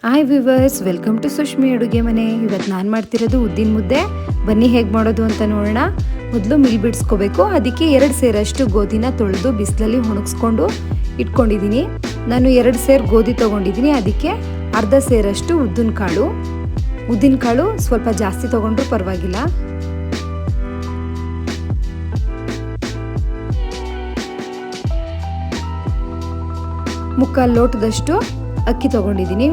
Hi viewers, welcome to ಸುಷ್ಮಿ ಅಡುಗೆ ಮನೆ. ಇವತ್ತು ನಾನು ಮಾಡ್ತಿರೋದು ಉದ್ದಿನ ಮುದ್ದೆ. ಬನ್ನಿ ಹೇಗೆ ಮಾಡೋದು ಅಂತ ನೋಡೋಣ. ಮೊದಲು ಮಿಲ್ ಬಿಡಿಸ್ಕೋಬೇಕು. ಅದಕ್ಕೆ 2 ಸೇರಷ್ಟು ಗೋಧಿನ ತೊಳೆದು ಬಿಸಿಲಲ್ಲಿ ಒಣಗಿಸ್ಕೊಂಡು ಇಟ್ಕೊಂಡಿದ್ದೀನಿ. ನಾನು 2 ಸೇರು ಗೋಧಿ ತೊಗೊಂಡಿದ್ದೀನಿ. ಅದಕ್ಕೆ ಅರ್ಧ ಸೇರಷ್ಟು ಉದ್ದಿನ ಕಾಳು ಸ್ವಲ್ಪ ಜಾಸ್ತಿ ತೊಗೊಂಡ್ರೂ ಪರವಾಗಿಲ್ಲ. ಮುಕ್ಕಾಲು ಲೋಟದಷ್ಟು ಅಕ್ಕಿ ತೊಗೊಂಡಿದ್ದೀನಿ.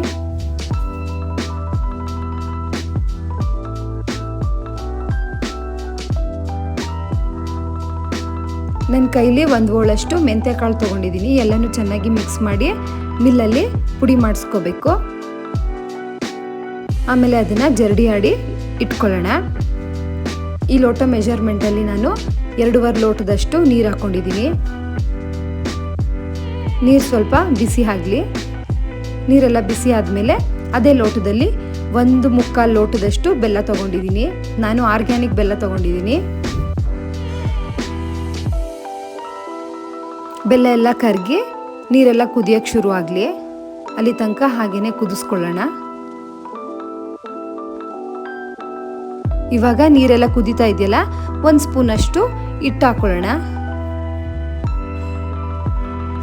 ನನ್ನ ಕೈಲಿ 1 ಹೋಳಷ್ಟು ಮೆಂತ್ಯಕಾಳು ತೊಗೊಂಡಿದ್ದೀನಿ. ಎಲ್ಲನೂ ಚೆನ್ನಾಗಿ ಮಿಕ್ಸ್ ಮಾಡಿ ಮಿಲ್ಲಲ್ಲಿ ಪುಡಿ ಮಾಡಿಸ್ಕೋಬೇಕು. ಆಮೇಲೆ ಅದನ್ನು ಜರಡಿ ಆಡಿ ಇಟ್ಕೊಳ್ಳೋಣ. ಈ ಲೋಟ ಮೆಜರ್ಮೆಂಟಲ್ಲಿ ನಾನು 2.5 ಲೋಟದಷ್ಟು ನೀರು ಹಾಕ್ಕೊಂಡಿದ್ದೀನಿ. ನೀರು ಸ್ವಲ್ಪ ಬಿಸಿ ಆಗಲಿ. ನೀರೆಲ್ಲ ಬಿಸಿ ಆದಮೇಲೆ ಅದೇ ಲೋಟದಲ್ಲಿ 1/4 ಲೋಟದಷ್ಟು ಬೆಲ್ಲ ತೊಗೊಂಡಿದ್ದೀನಿ. ನಾನು ಆರ್ಗ್ಯಾನಿಕ್ ಬೆಲ್ಲ ತೊಗೊಂಡಿದ್ದೀನಿ. ಬೆಲ್ಲ ಎಲ್ಲ ಕರಗಿ ನೀರೆಲ್ಲ ಕುದಿಯೋಕ್ಕೆ ಶುರು ಆಗಲಿ. ಅಲ್ಲಿ ತನಕ ಹಾಗೇನೆ ಕುದಿಸ್ಕೊಳ್ಳೋಣ. ಇವಾಗ ನೀರೆಲ್ಲ ಕುದೀತಾ ಇದೆಯಲ್ಲ, 1 ಸ್ಪೂನಷ್ಟು ಹಿಟ್ಟು ಹಾಕ್ಕೊಳ್ಳೋಣ.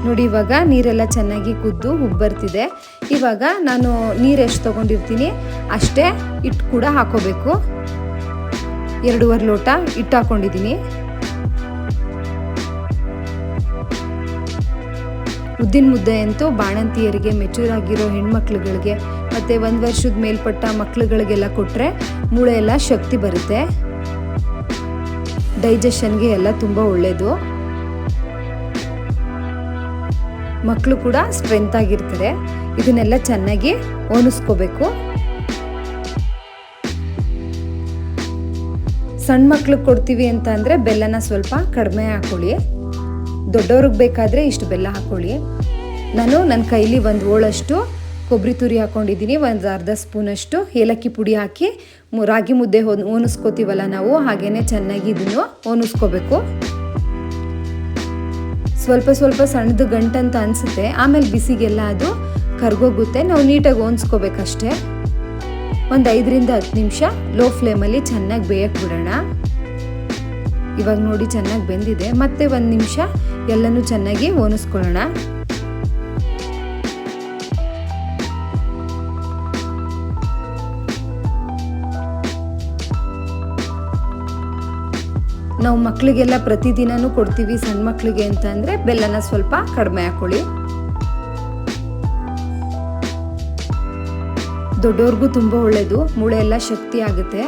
ನೋಡಿ, ಇವಾಗ ನೀರೆಲ್ಲ ಚೆನ್ನಾಗಿ ಕುದ್ದು ಉಬ್ಬರ್ತಿದೆ. ಇವಾಗ ನಾನು ನೀರು ಎಷ್ಟು ತೊಗೊಂಡಿರ್ತೀನಿ ಅಷ್ಟೇ ಹಿಟ್ಟು ಕೂಡ ಹಾಕೋಬೇಕು. 2.5 ಲೋಟ ಹಿಟ್ಟು ಹಾಕ್ಕೊಂಡಿದ್ದೀನಿ. ಉದ್ದಿನ ಮುದ್ದೆ ಅಂತೂ ಬಾಣಂತಿಯರಿಗೆ, ಮೆಚೂರ್ ಆಗಿರೋ ಹೆಣ್ಮಕ್ಳುಗಳಿಗೆ ಮತ್ತು 1 ವರ್ಷದ ಮೇಲ್ಪಟ್ಟ ಮಕ್ಳುಗಳಿಗೆಲ್ಲ ಕೊಟ್ಟರೆ ಮೂಳೆ ಎಲ್ಲ ಶಕ್ತಿ ಬರುತ್ತೆ. ಡೈಜೆಷನ್ಗೆ ಎಲ್ಲ ತುಂಬ ಒಳ್ಳೆಯದು. ಮಕ್ಕಳು ಕೂಡ ಸ್ಟ್ರೆಂತ್ ಆಗಿರ್ತಾರೆ. ಇದನ್ನೆಲ್ಲ ಚೆನ್ನಾಗಿ ಒಣಗಿಸ್ಕೋಬೇಕು. ಸಣ್ಣ ಮಕ್ಳಿಗೆ ಕೊಡ್ತೀವಿ ಅಂತ ಅಂದರೆ ಬೆಲ್ಲನ ಸ್ವಲ್ಪ ಕಡಿಮೆ ಹಾಕೊಳ್ಳಿ. ದೊಡ್ಡವ್ರಿಗೆ ಬೇಕಾದರೆ ಇಷ್ಟು ಬೆಲ್ಲ ಹಾಕ್ಕೊಳ್ಳಿ. ನಾನು ನನ್ನ ಕೈಲಿ 1 ಹೋಳಷ್ಟು ಕೊಬ್ಬರಿ ತುರಿ ಹಾಕ್ಕೊಂಡಿದ್ದೀನಿ. 1 ಅರ್ಧ ಸ್ಪೂನಷ್ಟು ಏಲಕ್ಕಿ ಪುಡಿ ಹಾಕಿ ರಾಗಿ ಮುದ್ದೆ ಒಣಗಿಸ್ಕೋತೀವಲ್ಲ ನಾವು, ಹಾಗೇ ಚೆನ್ನಾಗಿ ಇದನ್ನು ಒಣಗಿಸ್ಕೋಬೇಕು. ಸ್ವಲ್ಪ ಸಣ್ಣದು ಗಂಟಂತ ಅನಿಸುತ್ತೆ. ಆಮೇಲೆ ಬಿಸಿಗೆಲ್ಲ ಅದು ಕರ್ಗೋಗುತ್ತೆ. ನಾವು ನೀಟಾಗಿ ಒಣಗಿಸ್ಕೋಬೇಕಷ್ಟೇ. ಒಂದು 5ರಿಂದ 10 ನಿಮಿಷ ಲೋ ಫ್ಲೇಮಲ್ಲಿ ಚೆನ್ನಾಗಿ ಬೇಯಕ್ಕೆ ಬಿಡೋಣ. ಇವಾಗ ನೋಡಿ ಚೆನ್ನಾಗಿ ಬೆಂದಿದೆ. ಮತ್ತೆ 1 ನಿಮಿಷ ಎಲ್ಲನೂ ಚೆನ್ನಾಗಿ ಒಣಗಿಸ್ಕೊಳ್ಳೋಣ. ನಾವು ಮಕ್ಕಳಿಗೆಲ್ಲ ಪ್ರತಿದಿನನೂ ಕೊಡ್ತೀವಿ. ಸಣ್ಣ ಮಕ್ಕಳಿಗೆ ಅಂತ ಅಂದರೆ ಬೆಲ್ಲನ ಸ್ವಲ್ಪ ಕಡಿಮೆ ಹಾಕೊಳ್ಳಿ. ದೊಡ್ಡವ್ರಿಗೂ ತುಂಬ ಒಳ್ಳೆಯದು, ಮೂಳೆ ಎಲ್ಲ ಶಕ್ತಿ ಆಗುತ್ತೆ.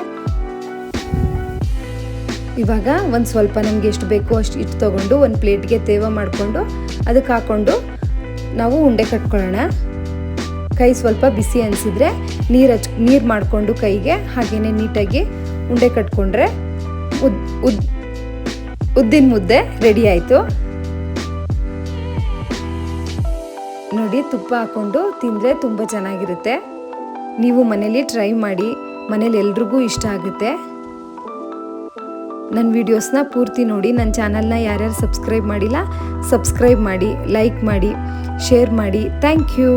ಇವಾಗ ಒಂದು ಸ್ವಲ್ಪ ನಮಗೆ ಎಷ್ಟು ಬೇಕೋ ಅಷ್ಟು ಹಿಟ್ಟು ತೊಗೊಂಡು ಒಂದು ಪ್ಲೇಟ್ಗೆ ತೇವ ಮಾಡಿಕೊಂಡು ಅದಕ್ಕೆ ಹಾಕ್ಕೊಂಡು ನಾವು ಉಂಡೆ ಕಟ್ಕೊಳ್ಳೋಣ. ಕೈ ಸ್ವಲ್ಪ ಬಿಸಿ ಅನಿಸಿದರೆ ನೀರು ಮಾಡಿಕೊಂಡು ಕೈಗೆ ಹಾಗೇನೆ ನೀಟಾಗಿ ಉಂಡೆ ಕಟ್ಕೊಂಡ್ರೆ ಉದ್ದಿನ ಮುದ್ದೆ ರೆಡಿ ಆಯಿತು. ನೋಡಿ, ತುಪ್ಪ ಹಾಕ್ಕೊಂಡು ತಿಂದರೆ ತುಂಬ ಚೆನ್ನಾಗಿರುತ್ತೆ. ನೀವು ಮನೇಲಿ ಟ್ರೈ ಮಾಡಿ. ಮನೇಲಿ ಎಲ್ರಿಗೂ ಇಷ್ಟ ಆಗುತ್ತೆ. ನನ್ನ ವೀಡಿಯೋಸ್ನ ಪೂರ್ತಿ ನೋಡಿ. ನನ್ನ ಚಾನಲ್ನ ಯಾರ್ಯಾರು ಸಬ್ಸ್ಕ್ರೈಬ್ ಮಾಡಿಲ್ಲ, ಸಬ್ಸ್ಕ್ರೈಬ್ ಮಾಡಿ, ಲೈಕ್ ಮಾಡಿ, ಶೇರ್ ಮಾಡಿ. Thank you.